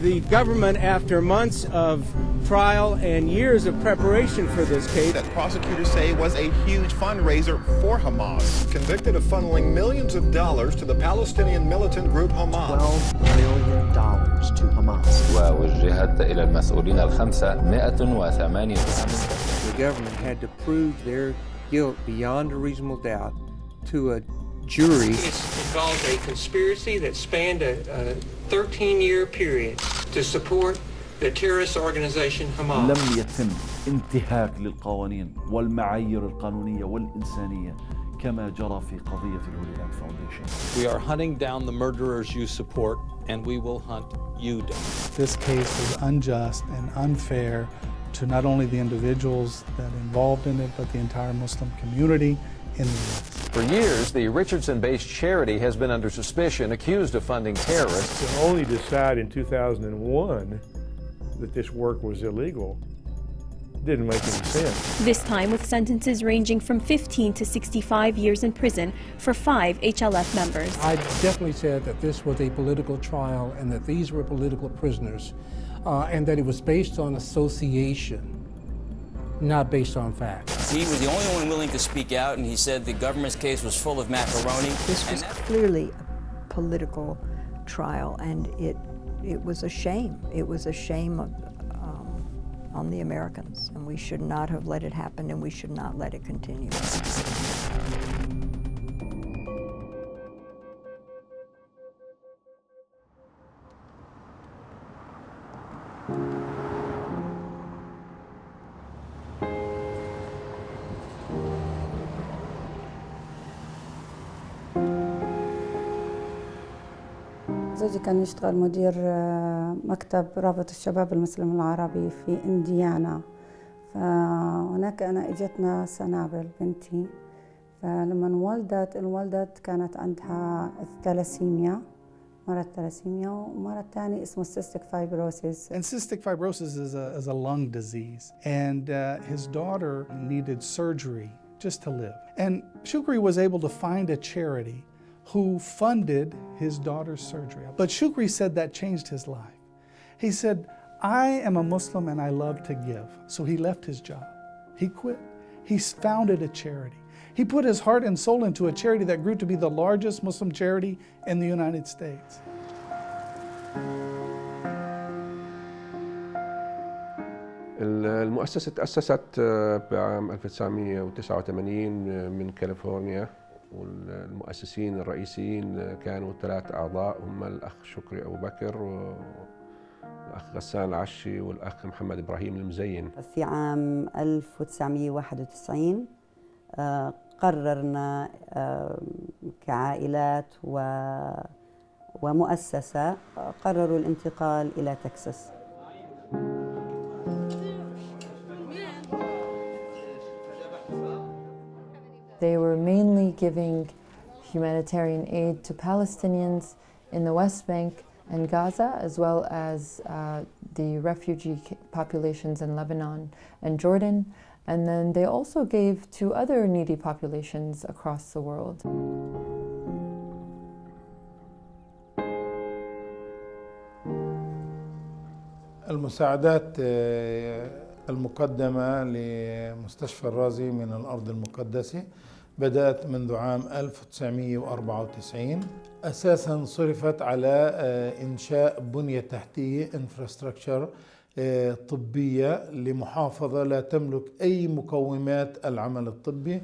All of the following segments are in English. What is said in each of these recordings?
The government, after months of trial and years of preparation for this case, that prosecutors say was a huge fundraiser for Hamas. Convicted of funneling millions of dollars to the Palestinian militant group Hamas. $12 million to Hamas. ووجهت إلى المسؤولين الخمسة 108. The government had to prove their guilt beyond a reasonable doubt to a jury. It involves a conspiracy that spanned a 13-year period to support the terrorist organization Hamas. لم يتم انتهاك للقوانين والمعايير القانونية والإنسانية كما جرى في قضية الولايات فاونديشن. We are hunting down the murderers you support, and we will hunt you down. This case is unjust and unfair to not only the individuals that involved in it, but the entire Muslim community in the U.S. For years, the Richardson-based charity has been under suspicion, accused of funding terrorists. To only decide in 2001 that this work was illegal didn't make any sense. This time with sentences ranging from 15 to 65 years in prison for 5 HLF members. I definitely said that this was a political trial and that these were political prisoners, and that it was based on association, not based on facts. He was the only one willing to speak out, and he said the government's case was full of macaroni. This was clearly a political trial, and it was a shame. It was a shame on the Americans, and we should not have let it happen, and we should not let it continue. زوجي كان يشتغل مدير مكتب رابط الشباب المسلم العربي في إنديانا، فهناك أنا إجتنا سنابل بنتي، فلما انولدت كانت عندها ثلاسيميا، مرض ثلاسيميا، ومرض ثاني اسمه cystic fibrosis. And cystic fibrosis is a lung disease, and his daughter needed surgery just to live. And Shukri was able to find a charity who funded his daughter's surgery. But Shukri said that changed his life. He said, I am a Muslim and I love to give. So he left his job. He quit. He founded a charity. He put his heart and soul into a charity that grew to be the largest Muslim charity in the United States. المؤسسة تأسست بعام 1989 من كاليفورنيا، والمؤسسين الرئيسيين كانوا 3 أعضاء، هم الأخ شكري أبو بكر والأخ غسان العشي والأخ محمد إبراهيم المزين. في عام 1991 قررنا كعائلات ومؤسسة قرروا الانتقال إلى تكساس. They were mainly giving humanitarian aid to Palestinians in the West Bank and Gaza, as well as the refugee populations in Lebanon and Jordan. And then they also gave to other needy populations across the world. المساعدات المقدمة لمستشفى الرازي من الأرض المقدسة بدأت منذ عام 1994. أساساً صرفت على إنشاء بنية تحتية infrastructure طبية لمحافظة لا تملك أي مقومات العمل الطبي.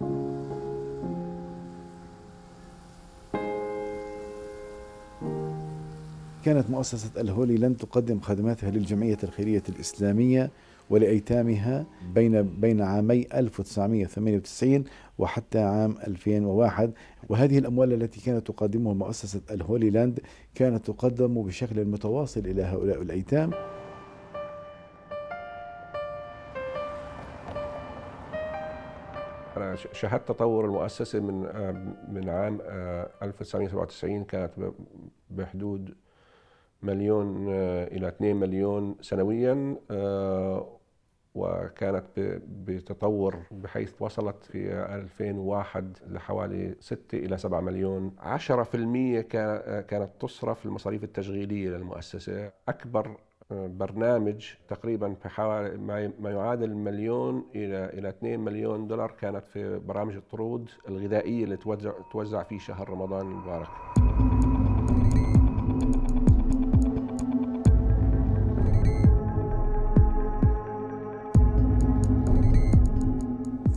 كانت مؤسسة الهولي لن تقدم خدماتها للجمعية الخيرية الإسلامية ولأيتامها بين عامي 1998 وحتى عام 2001، وهذه الأموال التي كانت تقدمها مؤسسة الهولي لاند كانت تقدم بشكل متواصل إلى هؤلاء الأيتام. أنا شاهدت تطور المؤسسة من عام 1997 كانت بحدود 1 مليون إلى 2 مليون سنوياً، وكانت بتطور بحيث وصلت في 2001 لحوالي 6 إلى 7 مليون. 10% كانت تصرف للمصاريف التشغيلية للمؤسسة. أكبر برنامج تقريبا بحوالي ما يعادل مليون إلى 2 مليون دولار كانت في برامج الطرود الغذائية اللي توزع في شهر رمضان المبارك.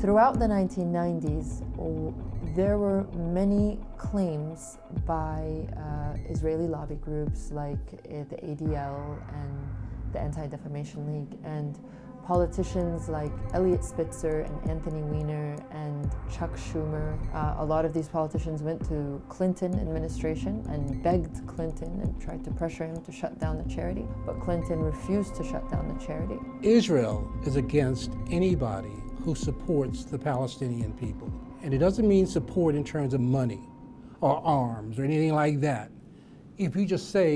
Throughout the 1990s, there were many claims by Israeli lobby groups like the ADL and the Anti-Defamation League, and politicians like Elliot Spitzer and Anthony Weiner and Chuck Schumer. A lot of these politicians went to Clinton administration and begged Clinton and tried to pressure him to shut down the charity, but Clinton refused to shut down the charity. Israel is against anybody who supports the Palestinian people. And it doesn't mean support in terms of money or arms or anything like that. If you just say,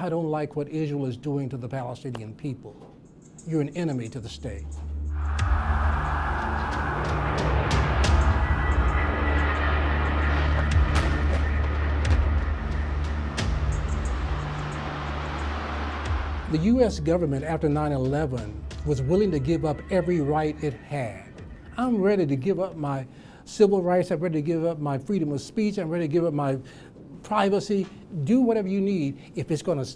I don't like what Israel is doing to the Palestinian people, you're an enemy to the state. The US government after 9/11 was willing to give up every right it had. I'm ready to give up my civil rights, I'm ready to give up my freedom of speech, I'm ready to give up my privacy. Do whatever you need if it's going to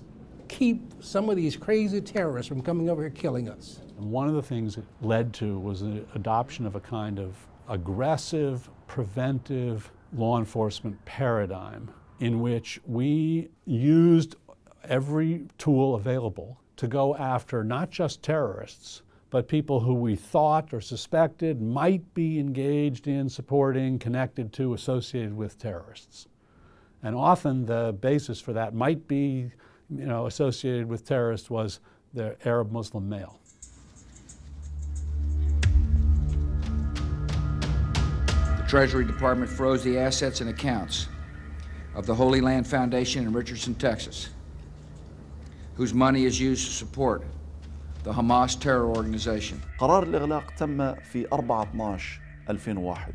keep some of these crazy terrorists from coming over here killing us. And one of the things it led to was the adoption of a kind of aggressive, preventive law enforcement paradigm in which we used every tool available to go after not just terrorists, but people who we thought or suspected might be engaged in, supporting, connected to, associated with terrorists. And often the basis for that might be, associated with terrorists was the Arab Muslim male. The Treasury Department froze the assets and accounts of the Holy Land Foundation in Richardson, Texas, whose money is used to support the Hamas terror organization. قرار الإغلاق تم في 4/12/2001.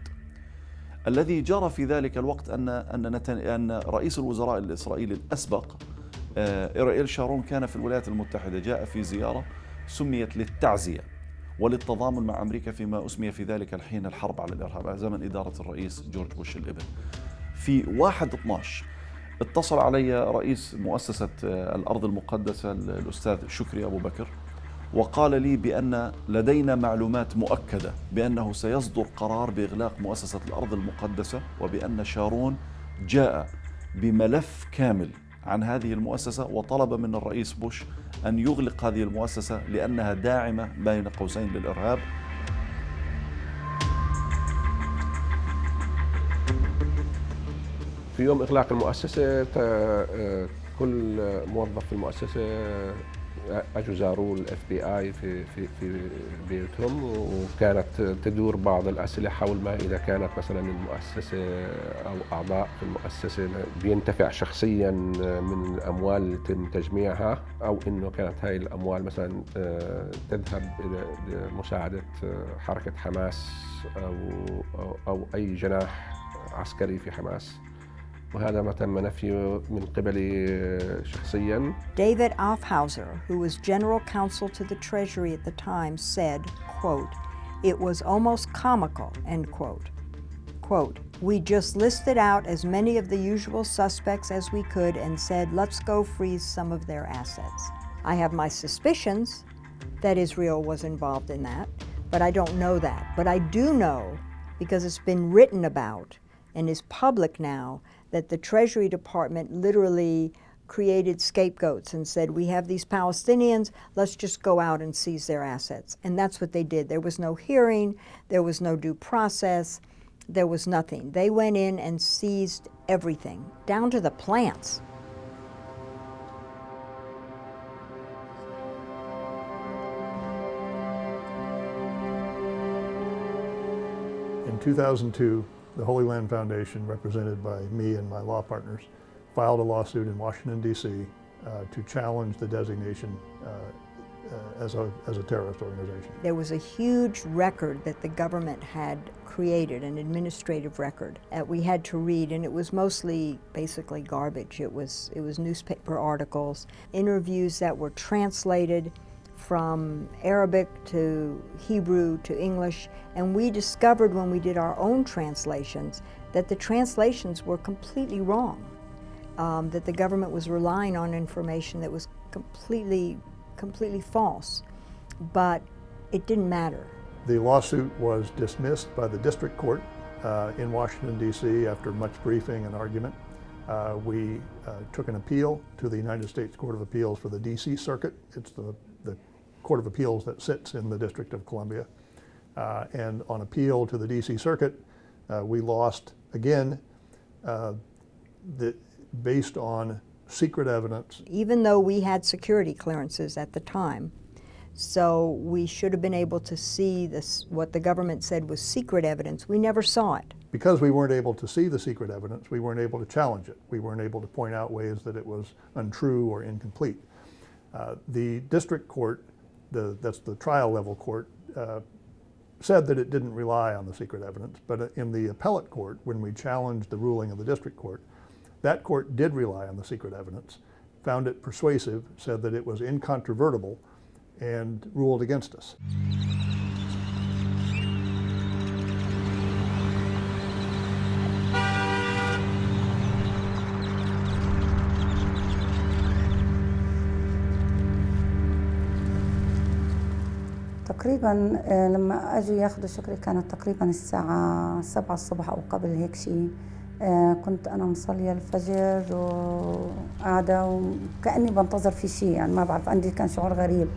الذي جرى في ذلك الوقت أن رئيس الوزراء الإسرائيلي الأسبق إيريل شارون كان في الولايات المتحدة، جاء في زيارة سميت للتعزية وللتضامن مع أمريكا فيما أسمي في ذلك الحين الحرب على الإرهاب زمن إدارة الرئيس جورج بوش الابن. في 1/12 اتصل علي رئيس مؤسسة الأرض المقدسة الأستاذ شكري أبو بكر وقال لي بأن لدينا معلومات مؤكدة بأنه سيصدر قرار بإغلاق مؤسسة الأرض المقدسة، وبأن شارون جاء بملف كامل عن هذه المؤسسة وطلب من الرئيس بوش أن يغلق هذه المؤسسة لأنها داعمة بين قوسين للإرهاب. في يوم إغلاق المؤسسة كل موظف في المؤسسة أجوا زاروا FBI في بيوتهم، وكانت تدور بعض الأسئلة حول ما إذا كانت مثلا المؤسسة أو أعضاء في المؤسسة بينتفع شخصيا من الأموال اللي يتم تجميعها، أو إنه كانت هاي الأموال مثلا تذهب لمساعدة حركة حماس أو أي جناح عسكري في حماس. وهذا ما تم نفيه من قبلي شخصيا. David Aufhauser, who was general counsel to the Treasury at the time, said, quote, "It was almost comical," end quote. Quote, "We just listed out as many of the usual suspects as we could and said, let's go freeze some of their assets. I have my suspicions that Israel was involved in that, but I don't know that. But I do know, because it's been written about and is public now, that the Treasury Department literally created scapegoats and said, we have these Palestinians, let's just go out and seize their assets." And that's what they did. There was no hearing, there was no due process, there was nothing. They went in and seized everything, down to the plants. In 2002, the Holy Land Foundation, represented by me and my law partners, filed a lawsuit in Washington, D.C. To challenge the designation as a terrorist organization. There was a huge record that the government had created, an administrative record that we had to read, and it was mostly basically garbage. It was newspaper articles, interviews that were translated from Arabic to Hebrew to English, and we discovered when we did our own translations that the translations were completely wrong, that the government was relying on information that was completely false, but it didn't matter. The lawsuit was dismissed by the district court in Washington, D.C. after much briefing and argument. We took an appeal to the United States Court of Appeals for the D.C. Circuit. It's the Court of Appeals that sits in the District of Columbia. And on appeal to the D.C. Circuit, we lost again based on secret evidence. Even though we had security clearances at the time, so we should have been able to see this, what the government said was secret evidence. We never saw it. Because we weren't able to see the secret evidence, we weren't able to challenge it. We weren't able to point out ways that it was untrue or incomplete. The district court, that's the trial level court, said that it didn't rely on the secret evidence, but in the appellate court, when we challenged the ruling of the district court, that court did rely on the secret evidence, found it persuasive, said that it was incontrovertible, and ruled against us. تقريبا لما اجوا ياخذوا شكري كانت تقريبا الساعة 7 الصبح او قبل هيك شيء. كنت انا مصلية الفجر وقاعدة وكأني بنتظر في شيء، يعني ما بعرف، عندي كان شعور غريب.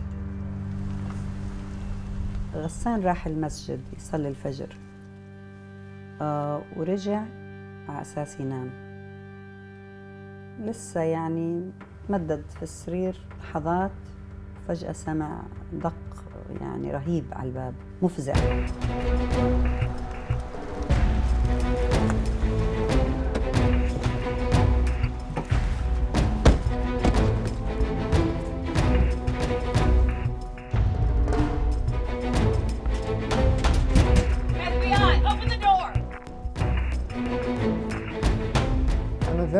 غسان راح المسجد يصلي الفجر ورجع على أساس ينام. لسه يعني تمدد في السرير لحظات، فجأة سمع دق يعني رهيب على الباب مفزع.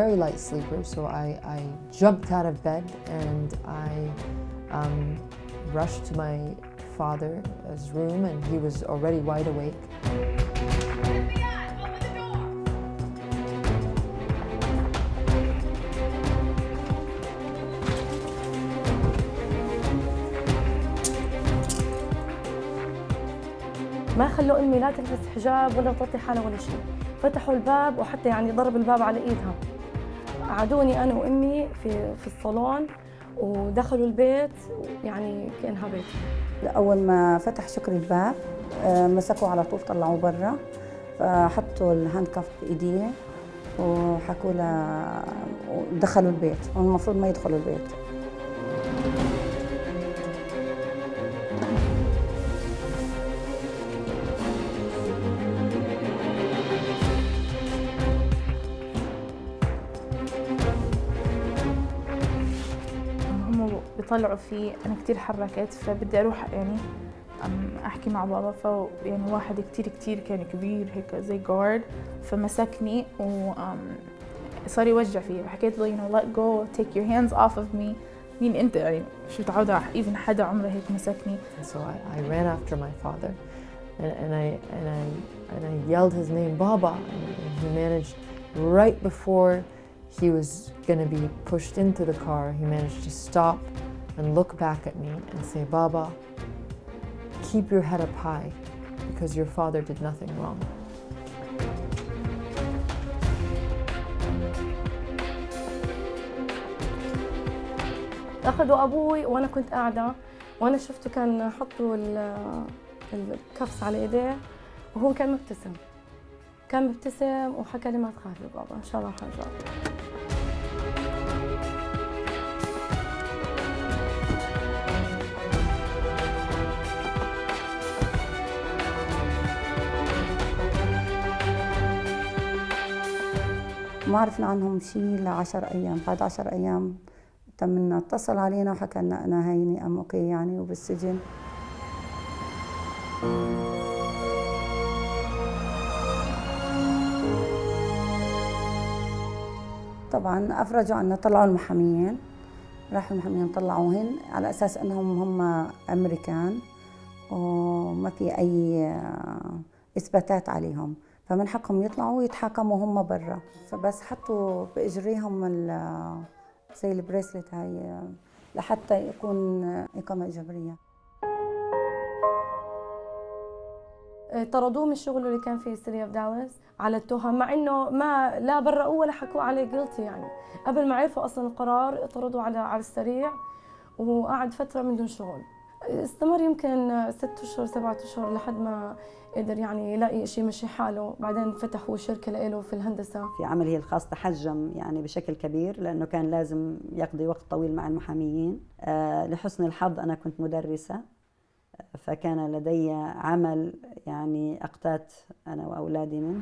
Very light sleeper, so I jumped out of bed and I rushed to my father's room, and he was already wide awake. ما خلوا امي لا تلبس حجاب ولا تعطي حالها ولا شيء، فتحوا الباب وحتى يعني ضرب الباب على ايدها. قعدوني انا وامي في الصالون ودخلوا البيت يعني كانها بيت. اول ما فتح شكري الباب مسكوا على طول طلعوه برا، فحطوا الهاند كاف بايديه وحكوا له ودخلوا البيت، والمفروض ما يدخلوا البيت. بيطلعوا فيه. أنا كتير حركت، فبدي أروح يعني أحكي مع بابا، يعني واحد كتير كان كبير هيك زي جارد، فمسكني وصار يوجع فيه، فحكيت له let go, take your hands off of me. مين أنت يعني شو تعودة even حدا عمره هيك مسكني. So I ran after my father and I yelled his name, Baba, and he managed right before he was going to be pushed into the car, he managed to stop and look back at me and say, Baba, keep your head up high because your father did nothing wrong. أخذوا أبوي وأنا كنت قاعدة، وأنا شفته كان حطوا الكفس على إيديه وهو كان مبتسم وحكى لي ما تخافي بابا إن شاء الله حرجع. ما عرفنا عنهم شيء ل10 أيام. بعد 10 أيام تم اتصل علينا وحكى لنا أنا هيني أم أوكي يعني وبالسجن. طبعا أفرجوا عنا، طلعوا المحاميين، راحوا المحاميين طلعوهن على أساس أنهم هم أمريكان وما في أي إثباتات عليهم، فمن حقهم يطلعوا ويتحاكموا هم برا. فبس حطوا بإجريهم زي البريسلت هاي لحتى يكون إقامة إجبارية. طردوه من الشغل اللي كان فيه سيتي اوف دالاس على التهم، مع انه ما لا برئوه ولا حكوا عليه قلتي. يعني قبل ما عرفوا اصلا القرار طردوه على السريع، وقعد فتره من دون شغل. استمر يمكن 6 أشهر 7 أشهر لحد ما قدر يعني يلاقي شيء مشي حاله. بعدين فتحوا شركه له في الهندسه. في عمله الخاص تحجم يعني بشكل كبير لانه كان لازم يقضي وقت طويل مع المحاميين. لحسن الحظ انا كنت مدرسه، فكان لدي عمل يعني أقتات أنا وأولادي منه.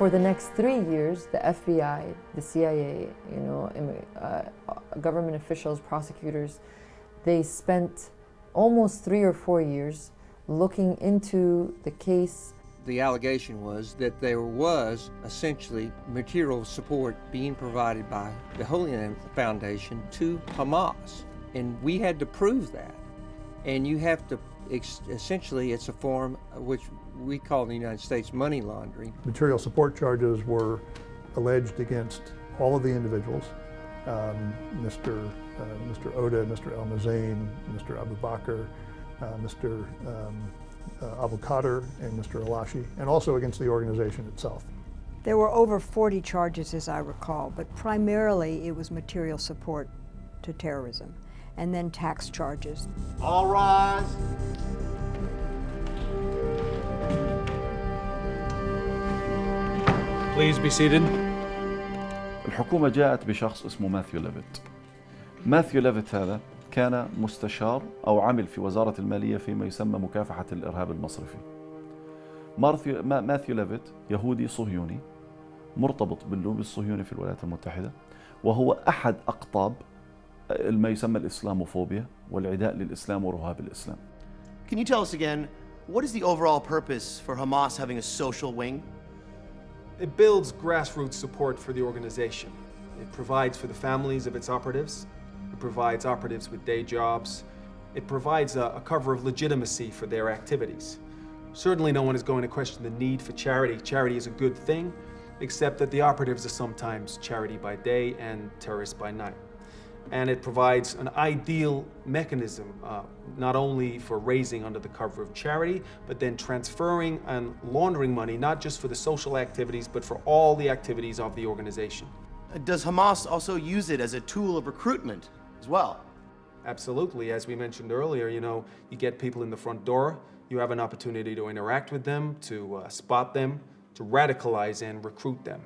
For the next 3 years, the FBI, the CIA, government officials, prosecutors, they spent almost 3 or 4 years looking into the case. The allegation was that there was essentially material support being provided by the Holy Land Foundation to Hamas, and we had to prove that. And you have to, essentially, it's a form which we call in the United States money laundering. Material support charges were alleged against all of the individuals, Mr. Oda, Mr. El-Mazain, Mr. Abu Bakr, Mr. Abu Qadir, and Mr. Alashi, and also against the organization itself. There were over 40 charges, as I recall, but primarily it was material support to terrorism, and then tax charges. All rise. Please be seated. الحكومة جاءت بشخص اسمه ماثيو ليفيت. ماثيو ليفيت هذا كان مستشار أو عمل في وزارة المالية فيما يسمى مكافحة الإرهاب المصرفي. ماثيو ليفيت يهودي صهيوني مرتبط باللوبي الصهيوني في الولايات المتحدة، وهو أحد أقطاب ما يسمى الإسلاموفوبيا والعداء للإسلام ورهاب الإسلام. Can you tell us again, what is the overall purpose for Hamas having a social wing? It builds grassroots support for the organization. It provides for the families of its operatives. It provides operatives with day jobs. It provides a cover of legitimacy for their activities. Certainly no one is going to question the need for charity. Charity is a good thing, except that the operatives are sometimes charity by day and terrorists by night. And it provides an ideal mechanism, not only for raising under the cover of charity, but then transferring and laundering money, not just for the social activities, but for all the activities of the organization. Does Hamas also use it as a tool of recruitment as well? Absolutely. As we mentioned earlier, you get people in the front door, you have an opportunity to interact with them, to spot them, to radicalize and recruit them.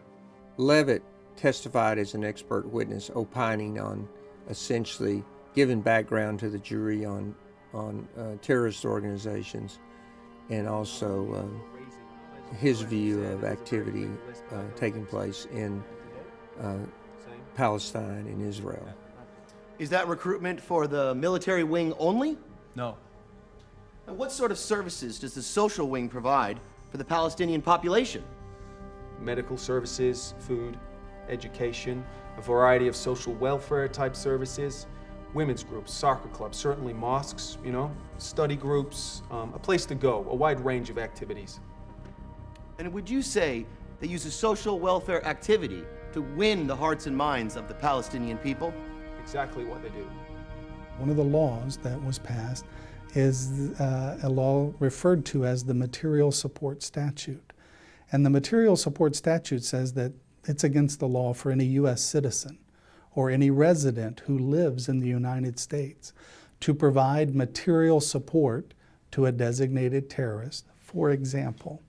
Levitt testified as an expert witness, opining on essentially giving background to the jury on terrorist organizations, and also his view of activity taking place in Palestine and Israel. Is that recruitment for the military wing only? No. And what sort of services does the social wing provide for the Palestinian population? Medical services, food, education, a variety of social welfare type services, women's groups, soccer clubs, certainly mosques, study groups, a place to go, a wide range of activities. And would you say they use a social welfare activity to win the hearts and minds of the Palestinian people? Exactly what they do. One of the laws that was passed is a law referred to as the Material Support Statute. And the Material Support Statute says that it's against the law for any U.S. citizen or any resident who lives in the United States to provide material support to a designated terrorist For example,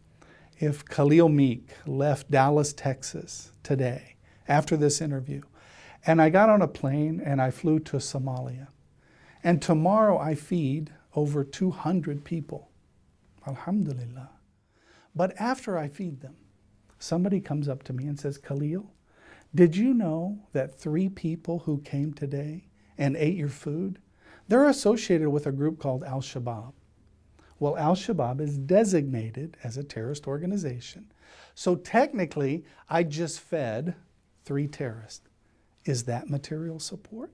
if Khalil Meek left Dallas, Texas today, after this interview, and I got on a plane and I flew to Somalia, and tomorrow I feed over 200 people, alhamdulillah. But after I feed them, somebody comes up to me and says, Khalil, did you know that 3 people who came today and ate your food, they're associated with a group called Al-Shabaab. Well, Al-Shabaab is designated as a terrorist organization. So technically, I just fed 3 terrorists. Is that material support?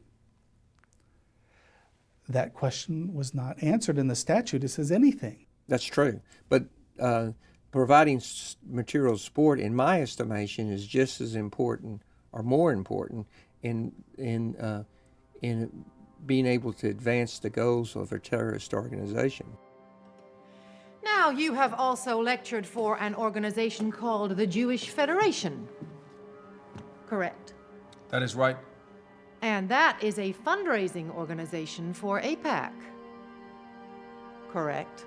That question was not answered in the statute. It says anything. That's true. But providing material support, in my estimation, is just as important or more important in being able to advance the goals of a terrorist organization. Now, you have also lectured for an organization called the Jewish Federation, correct? That is right. And that is a fundraising organization for AIPAC, correct?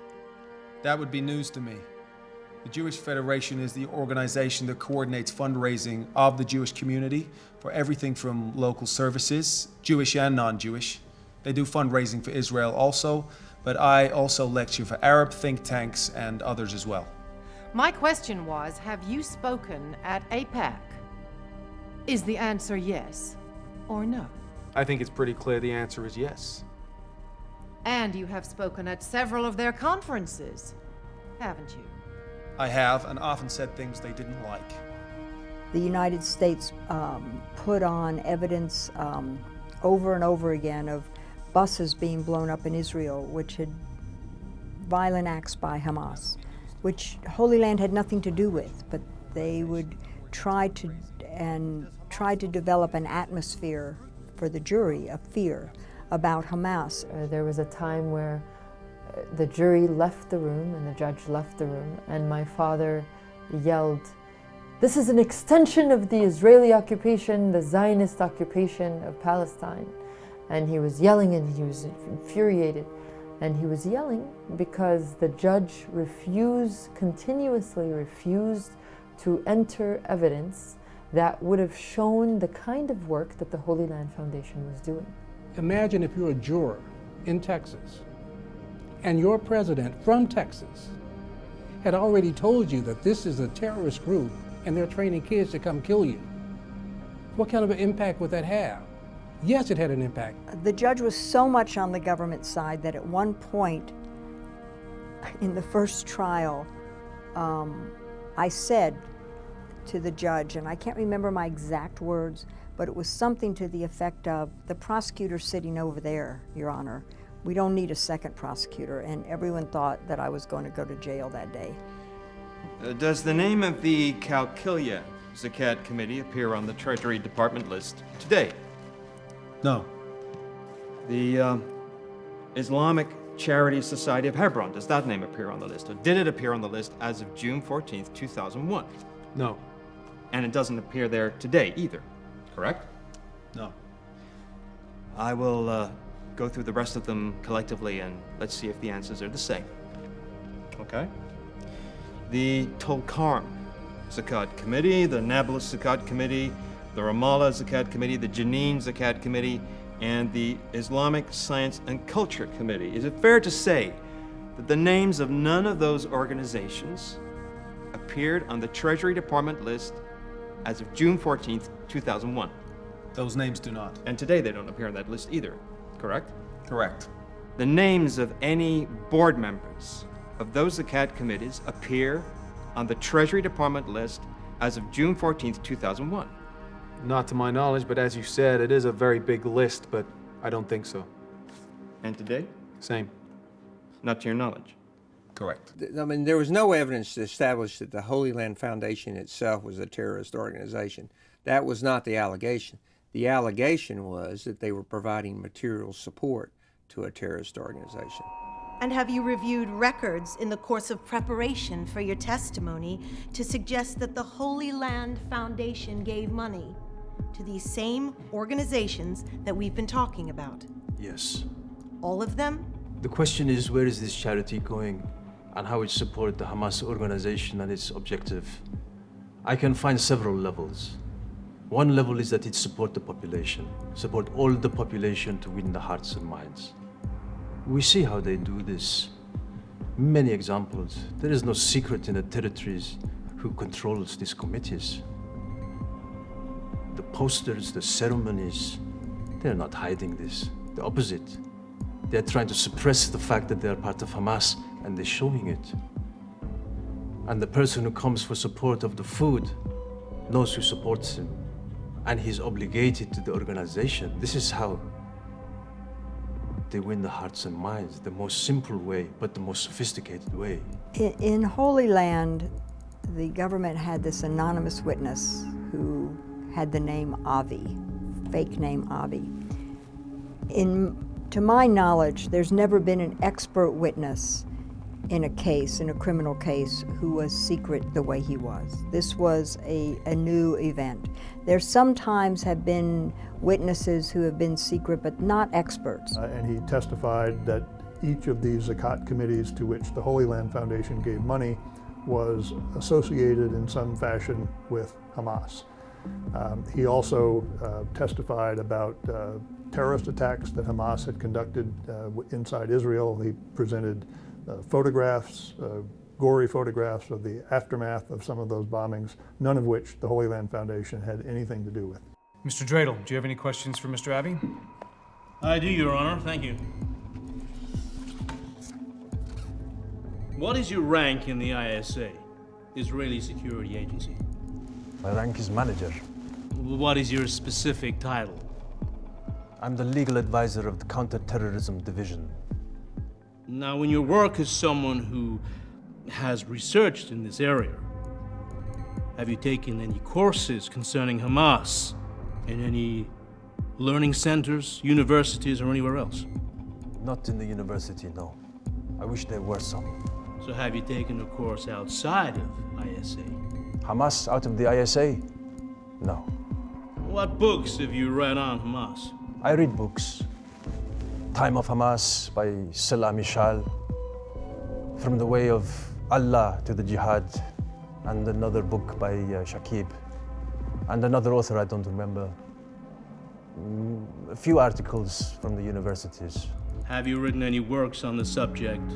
That would be news to me. The Jewish Federation is the organization that coordinates fundraising of the Jewish community for everything from local services, Jewish and non-Jewish. They do fundraising for Israel also, but I also lecture for Arab think tanks and others as well. My question was, have you spoken at AIPAC? Is the answer yes or no? I think it's pretty clear the answer is yes. And you have spoken at several of their conferences, haven't you? I have, and often said things they didn't like. The United States put on evidence over and over again of buses being blown up in Israel, which had violent acts by Hamas, which Holy Land had nothing to do with, but they would try to develop an atmosphere for the jury of fear about Hamas. There was a time where the jury left the room and the judge left the room, and my father yelled, "This is an extension of the Israeli occupation, the Zionist occupation of Palestine." And he was yelling and he was infuriated. And he was yelling because the judge continuously refused to enter evidence that would have shown the kind of work that the Holy Land Foundation was doing. Imagine if you're a juror in Texas and your president from Texas had already told you that this is a terrorist group and they're training kids to come kill you. What kind of an impact would that have? Yes, it had an impact. The judge was so much on the government side that at one point in the first trial, I said to the judge, and I can't remember my exact words, but it was something to the effect of, "The prosecutor sitting over there, Your Honor. We don't need a second prosecutor," and everyone thought that I was going to go to jail that day. Does the name of the Qalqilya Zakat Committee appear on the Treasury Department list today? No. The Islamic Charity Society of Hebron, does that name appear on the list? Or did it appear on the list as of June 14th, 2001? No. And it doesn't appear there today either, correct? No. I will go through the rest of them collectively and let's see if the answers are the same. Okay? The Tulkarm Zakat Committee, the Nablus Zakat Committee, the Ramallah Zakat Committee, the Jenin Zakat Committee, and the Islamic Science and Culture Committee. Is it fair to say that the names of none of those organizations appeared on the Treasury Department list as of June 14th, 2001? Those names do not. And today they don't appear on that list either, correct? Correct. The names of any board members of those Zakat committees appear on the Treasury Department list as of June 14th, 2001. Not to my knowledge, but as you said, it is a very big list, but I don't think so. And today? Same. Not to your knowledge? Correct. I mean, there was no evidence to establish that the Holy Land Foundation itself was a terrorist organization. That was not the allegation. The allegation was that they were providing material support to a terrorist organization. And have you reviewed records in the course of preparation for your testimony to suggest that the Holy Land Foundation gave money to these same organizations that we've been talking about? Yes. All of them? The question is, where is this charity going? and how it supported the Hamas organization and its objective, I can find several levels. One level is that it support the population, support all the population to win the hearts and minds. We see how they do this. Many examples. There is no secret in the territories who controls these committees. The posters, the ceremonies, they're not hiding this. The opposite. They're trying to suppress the fact that they're part of Hamas, and they're showing it. And the person who comes for support of the food knows who supports him, and he's obligated to the organization. This is how they win the hearts and minds, the most simple way, but the most sophisticated way. In Holy Land, the government had this anonymous witness who had the name Avi, fake name Avi. To my knowledge, there's never been an expert witness in a case, in a criminal case, who was secret the way he was. This was a new event. There sometimes have been witnesses who have been secret, but not experts. And he testified that each of these zakat committees to which the Holy Land Foundation gave money was associated in some fashion with Hamas. He also testified about terrorist attacks that Hamas had conducted inside Israel. He presented photographs, gory photographs of the aftermath of some of those bombings, none of which the Holy Land Foundation had anything to do with. Mr. Dreidel, do you have any questions for Mr. Abbey? I do, Your Honor. Thank you. What is your rank in the ISA, Israeli Security Agency? My rank is manager. What is your specific title? I'm the legal advisor of the Counterterrorism Division. Now, in your work as someone who has researched in this area, have you taken any courses concerning Hamas in any learning centers, universities, or anywhere else? Not in the university, no. I wish there were some. So have you taken a course outside of ISA? Hamas out of the ISA? No. What books have you read on Hamas? I read books. Time of Hamas by Salah Mishal, From the Way of Allah to the Jihad, and another book by Shakib, and another author I don't remember. A few articles from the universities. Have you written any works on the subject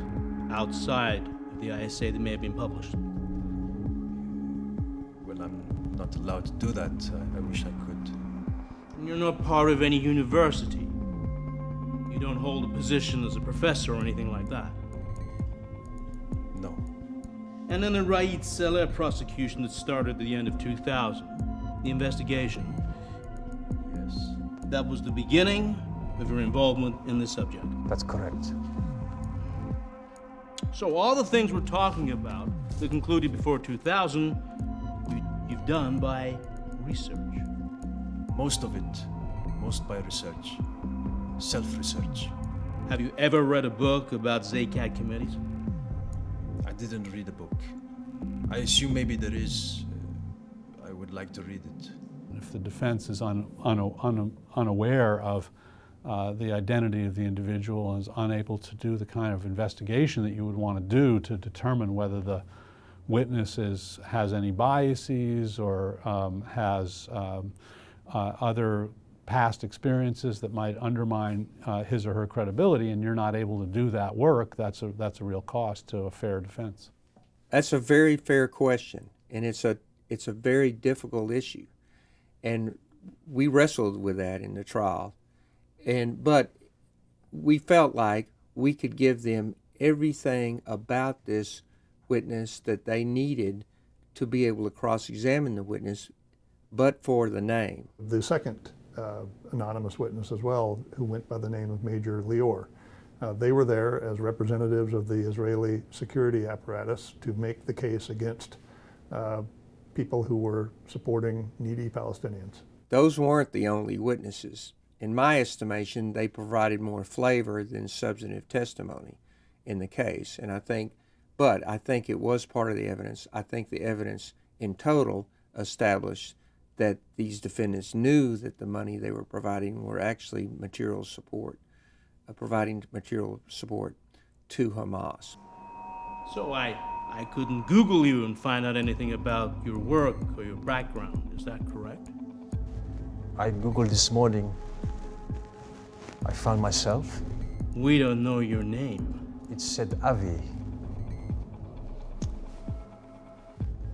outside of the ISA that may have been published? Well, I'm not allowed to do that. I wish I could. You're not part of any university. You don't hold a position as a professor or anything like that. No. And then the Raid Saleh prosecution that started at the end of 2000, the investigation. Yes. That was the beginning of your involvement in this subject. That's correct. So all the things we're talking about that concluded before 2000, you've done by research. Most of it, most by research, self-research. Have you ever read a book about zakat committees? I didn't read a book. I assume maybe there is. I would like to read it. If the defense is unaware of the identity of the individual and is unable to do the kind of investigation that you would want to do to determine whether the witness has any biases or has other past experiences that might undermine his or her credibility, and you're not able to do that work, that's a real cost to a fair defense. That's a very fair question, and it's a very difficult issue, and we wrestled with that in the trial, but we felt like we could give them everything about this witness that they needed to be able to cross-examine the witness, but for the name. The second anonymous witness as well, who went by the name of Major Lior. They were there as representatives of the Israeli security apparatus to make the case against people who were supporting needy Palestinians. Those weren't the only witnesses. In my estimation, they provided more flavor than substantive testimony in the case, and I think it was part of the evidence. I think the evidence in total established that these defendants knew that the money they were providing were actually material support, providing material support to Hamas. So I couldn't Google you and find out anything about your work or your background, is that correct? I Googled this morning. I found myself. We don't know your name. It said Avi.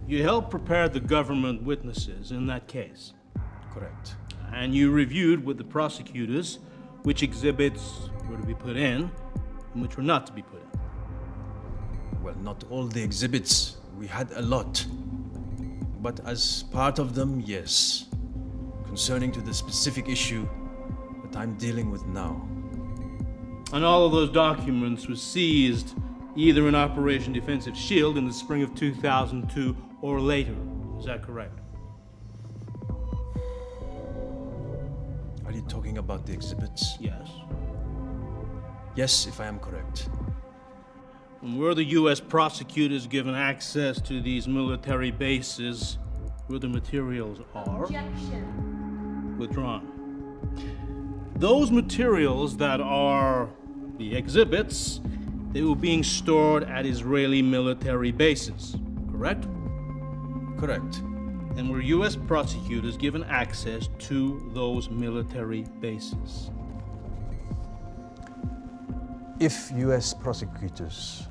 You helped prepare the government witnesses in that case. Correct. And you reviewed with the prosecutors which exhibits were to be put in and which were not to be put in. Well, not all the exhibits. We had a lot. But as part of them, yes. Concerning to the specific issue that I'm dealing with now. And all of those documents were seized either in Operation Defensive Shield in the spring of 2002 or later. Is that correct? Are you talking about the exhibits? Yes. Yes, if I am correct. And were the U.S. prosecutors given access to these military bases where the materials are? Objection. Withdrawn. Those materials that are the exhibits, they were being stored at Israeli military bases, correct? Correct. And were U.S. prosecutors given access to those military bases? If U.S. prosecutors.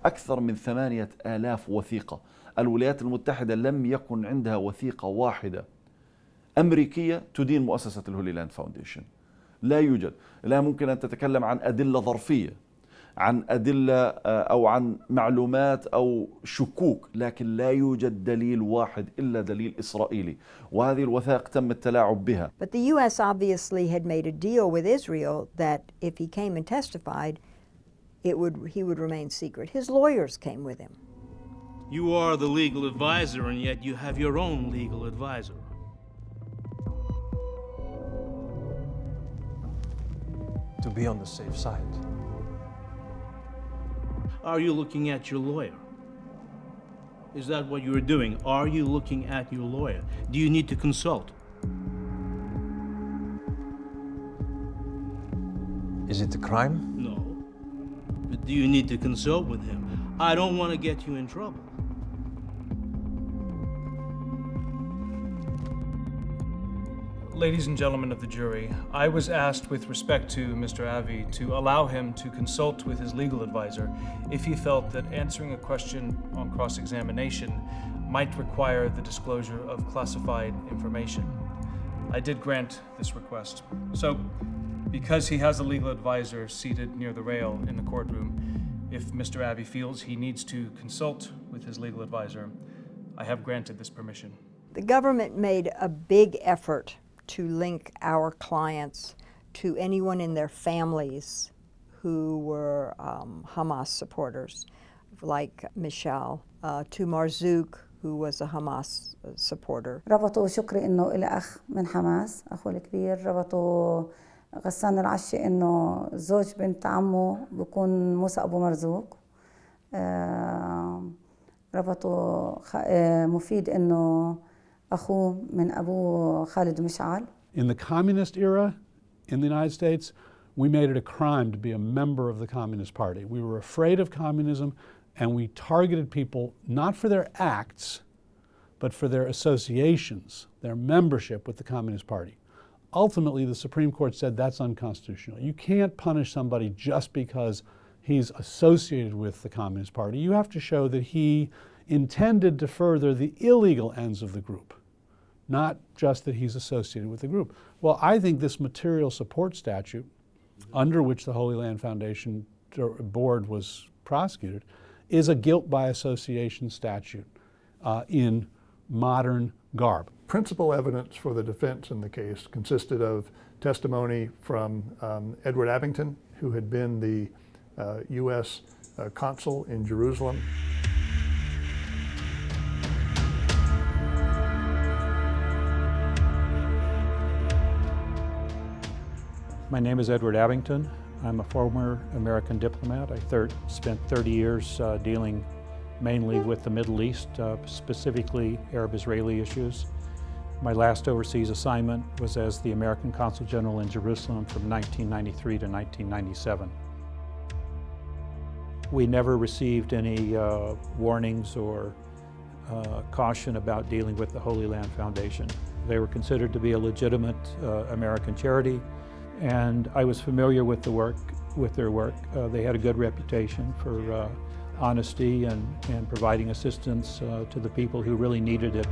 أكثر من 8,000 وثيقة. الولايات المتحدة لم يكن عندها وثيقة واحدة أمريكية تدين مؤسسة الهولي لاند فاونديشن. لا يوجد. لا ممكن أن تتكلم عن أدلة ظرفية، عن أدلة أو عن معلومات أو شكوك، لكن لا يوجد دليل واحد إلا دليل إسرائيلي، وهذه الوثائق تم التلاعب بها. But the U.S. obviously had made a deal with Israel that if he came and testified, he would remain secret. His lawyers came with him. You are the legal advisor, and yet you have your own legal advisor. To be on the safe side. Are you looking at your lawyer? Is that what you are doing? Are you looking at your lawyer? Do you need to consult? Is it a crime? No. But do you need to consult with him? I don't want to get you in trouble. Ladies and gentlemen of the jury, I was asked with respect to Mr. Avi to allow him to consult with his legal advisor if he felt that answering a question on cross-examination might require the disclosure of classified information. I did grant this request. So, because he has a legal advisor seated near the rail in the courtroom, if Mr. Avi feels he needs to consult with his legal advisor, I have granted this permission. The government made a big effort to link our clients to anyone in their families who were Hamas supporters, like Michelle, to Marzouk, who was a Hamas supporter. ربطوا شكري إنه إلى أخ من حماس، أخوه الكبير. ربطوا غسان العشي إنه زوج بنت عمه بيكون موسى أبو مرزوق. ربطوا مفيد إنه أخوه من أبوه خالد مشعل. In the communist era in the United States, we made it a crime to be a member of the Communist Party. We were afraid of communism, and we targeted people not for their acts, but for their associations, their membership with the Communist Party. Ultimately, the Supreme Court said that's unconstitutional. You can't punish somebody just because he's associated with the Communist Party. You have to show that he intended to further the illegal ends of the group, not just that he's associated with the group. Well, I think this material support statute, under which the Holy Land Foundation board was prosecuted, is a guilt by association statute in modern garb. Principal evidence for the defense in the case consisted of testimony from Edward Abington, who had been the U.S. consul in Jerusalem. My name is Edward Abington. I'm a former American diplomat. I spent 30 years dealing mainly with the Middle East, specifically Arab-Israeli issues. My last overseas assignment was as the American Consul General in Jerusalem from 1993 to 1997. We never received any warnings or caution about dealing with the Holy Land Foundation. They were considered to be a legitimate American charity, and I was familiar with their work. They had a good reputation for honesty and providing assistance to the people who really needed it.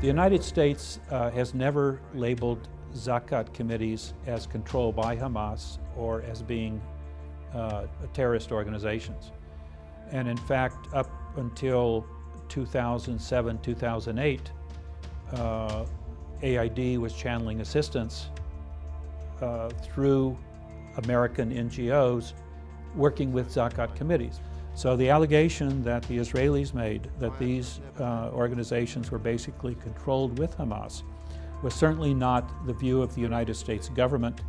The United States has never labeled Zakat committees as controlled by Hamas or as being terrorist organizations. And in fact, up until 2007, 2008, AID was channeling assistance through American NGOs working with Zakat committees. So the allegation that the Israelis made that these organizations were basically controlled with Hamas was certainly not the view of the United States government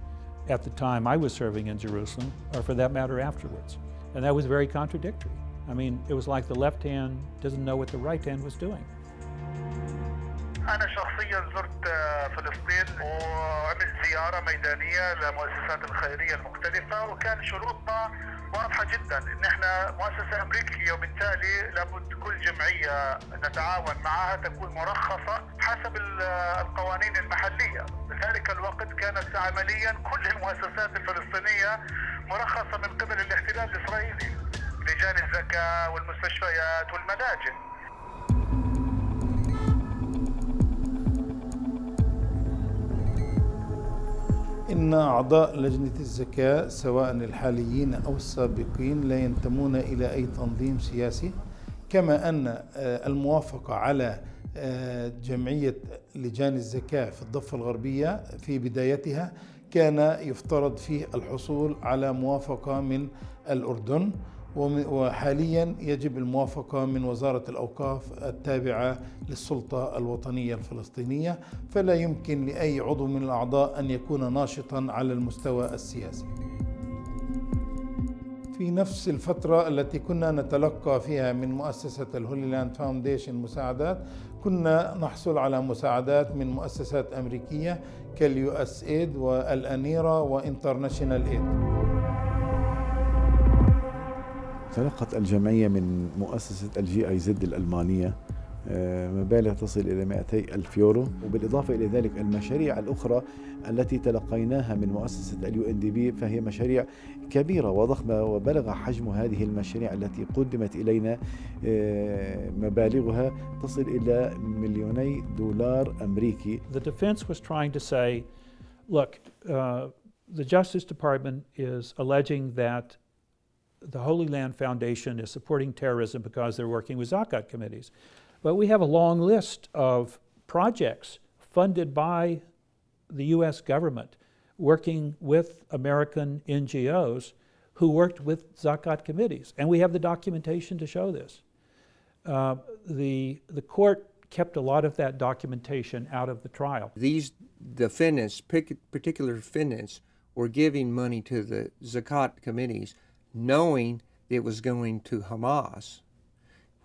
at the time I was serving in Jerusalem, or for that matter afterwards. And that was very contradictory. I mean, it was like the left hand doesn't know what the right hand was doing. أنا شخصياً زرت فلسطين وعملت زيارة ميدانية لمؤسسات الخيرية المختلفة، وكان شروطنا واضحة جدا إن احنا مؤسسة أمريكية، وبالتالي لابد كل جمعية نتعاون معها تكون مرخصة حسب القوانين المحلية. بذلك الوقت كانت عملياً كل المؤسسات الفلسطينية مرخصة من قبل الاحتلال الإسرائيلي، لجان الزكاة والمستشفيات والملاجئ. إن أعضاء لجنة الزكاة سواء الحاليين أو السابقين لا ينتمون إلى أي تنظيم سياسي، كما أن الموافقة على جمعية لجان الزكاة في الضفة الغربية في بدايتها كان يفترض فيه الحصول على موافقة من الأردن، وحاليا يجب الموافقة من وزارة الأوقاف التابعة للسلطة الوطنية الفلسطينية، فلا يمكن لأي عضو من الأعضاء أن يكون ناشطا على المستوى السياسي. في نفس الفترة التي كنا نتلقى فيها من مؤسسة الهولي لاند فاونديشن مساعدات، كنا نحصل على مساعدات من مؤسسات أمريكية كالUSAID والأنيرة وإنترناشونال إيد. تلقت الجمعية من مؤسسة GIZ الألمانية مبالغ تصل إلى 200,000 يورو، وبالإضافة إلى ذلك المشاريع الأخرى التي تلقيناها من مؤسسة UNDP فهي مشاريع كبيرة وضخمة، وبلغ حجم هذه المشاريع التي قدمت إلينا مبالغها تصل إلى $2 مليون أمريكي. The defense was trying to say, look, the Justice Department is alleging that the Holy Land Foundation is supporting terrorism because they're working with Zakat committees. But we have a long list of projects funded by the US government working with American NGOs who worked with Zakat committees. And we have the documentation to show this. The court kept a lot of that documentation out of the trial. These defendants, particular defendants, were giving money to the Zakat committees knowing it was going to Hamas.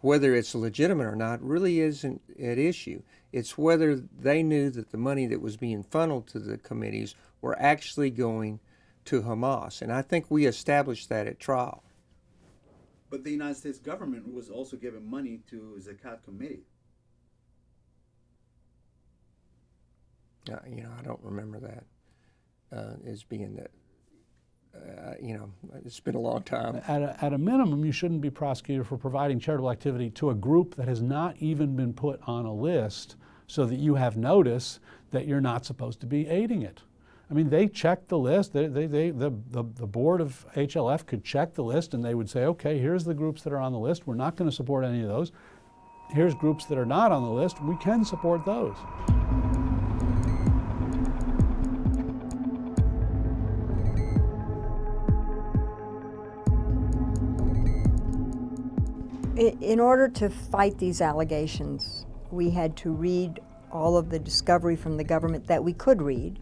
Whether it's legitimate or not really isn't at issue. It's whether they knew that the money that was being funneled to the committees were actually going to Hamas. And I think we established that at trial. But the United States government was also giving money to Zakat committee. I don't remember that as being that. It's been a long time. At a minimum, you shouldn't be prosecuted for providing charitable activity to a group that has not even been put on a list so that you have notice that you're not supposed to be aiding it. I mean, they checked the list. The board of HLF could check the list and they would say, okay, here's the groups that are on the list. We're not going to support any of those. Here's groups that are not on the list. We can support those. In order to fight these allegations, we had to read all of the discovery from the government that we could read,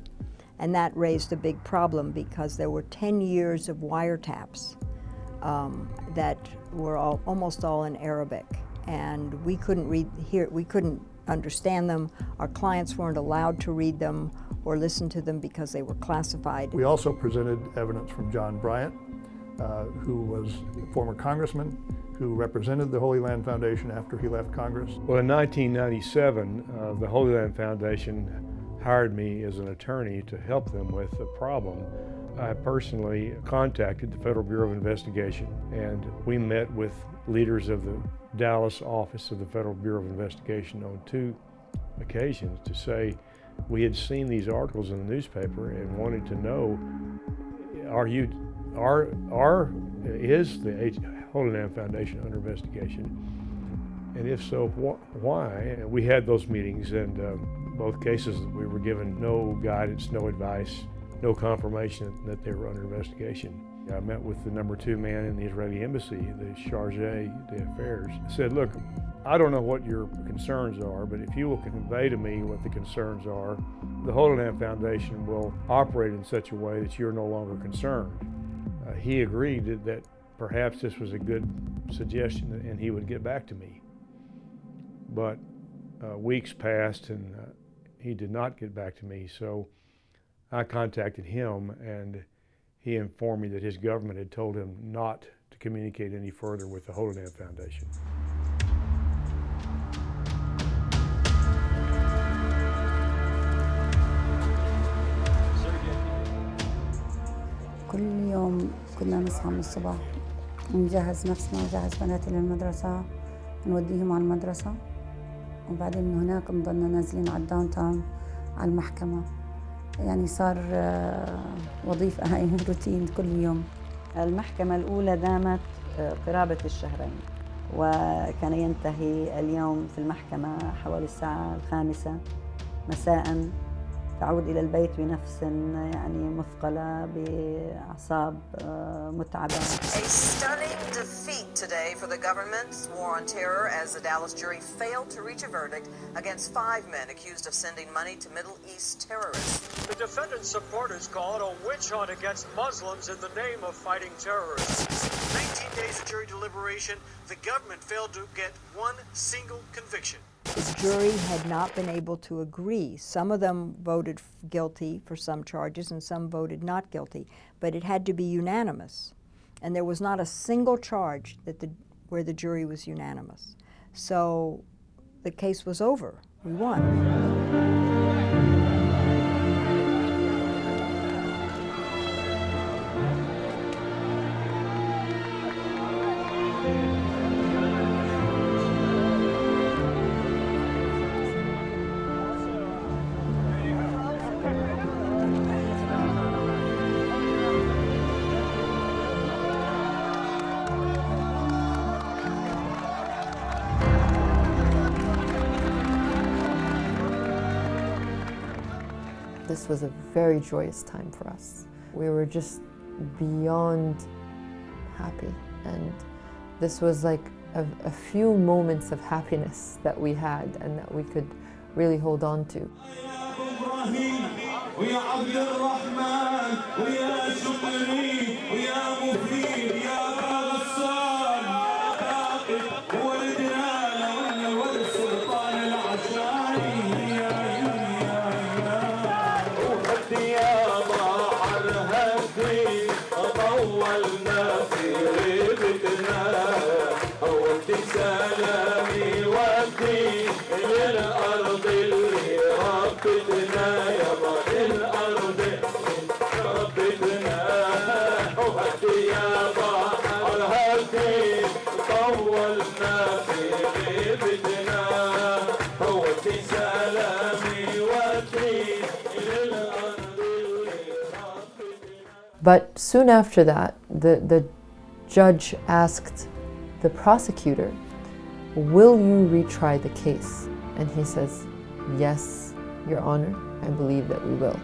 and that raised a big problem because there were 10 years of wiretaps that were almost all in Arabic, and we couldn't we couldn't understand them. Our clients weren't allowed to read them or listen to them because they were classified. We also presented evidence from John Bryant, who was a former congressman who represented the Holy Land Foundation after he left Congress. Well, in 1997, the Holy Land Foundation hired me as an attorney to help them with the problem. I personally contacted the Federal Bureau of Investigation, and we met with leaders of the Dallas office of the Federal Bureau of Investigation on 2 occasions to say we had seen these articles in the newspaper and wanted to know, is the Holy Land Foundation under investigation? And if so, why? And we had those meetings, and both cases we were given no guidance, no advice, no confirmation that they were under investigation. I met with the number 2 man in the Israeli embassy, the charge d'affaires. I said, look, I don't know what your concerns are, but if you will convey to me what the concerns are, the Holy Land Foundation will operate in such a way that you're no longer concerned. He agreed that perhaps this was a good suggestion and he would get back to me. But weeks passed and he did not get back to me, so I contacted him and he informed me that his government had told him not to communicate any further with the Holy Land Foundation. كل يوم كنا نصحى من الصبح ونجهز نفسنا ونجهز بناتي للمدرسة نوديهم على المدرسة وبعدين من هناك نضلنا نازلين على الداون تاون على المحكمة. يعني صار وظيفة هاي روتين كل يوم. المحكمة الأولى دامت قرابة الشهرين وكان ينتهي اليوم في المحكمة حوالي الساعة 5 مساء. تعود إلى البيت بنفس يعني مثقلة بأعصاب متعبة. A stunning defeat today for the government's war on terror as the Dallas jury failed to reach a verdict against 5 men accused of sending money to Middle East terrorists. The defendant's supporters call it a witch hunt against Muslims in the name of fighting terrorists. 19 days of jury deliberation, the government failed to get one single conviction. The jury had not been able to agree. Some of them voted guilty for some charges and some voted not guilty, but it had to be unanimous. And there was not a single charge where the jury was unanimous. So the case was over. We won. This was a very joyous time for us. We were just beyond happy, and this was like a few moments of happiness that we had and that we could really hold on to. سلامي ودي للأرض اللي ربتنا يابا الأرض ربتنا وهدي يا بحر هدي طولنا في غيبتنا ودي سلامي ودي للأرض اللي ربتنا. But soon after that, the judge asked the prosecutor, will you retry the case? And he says, yes, Your Honor, I believe that we will.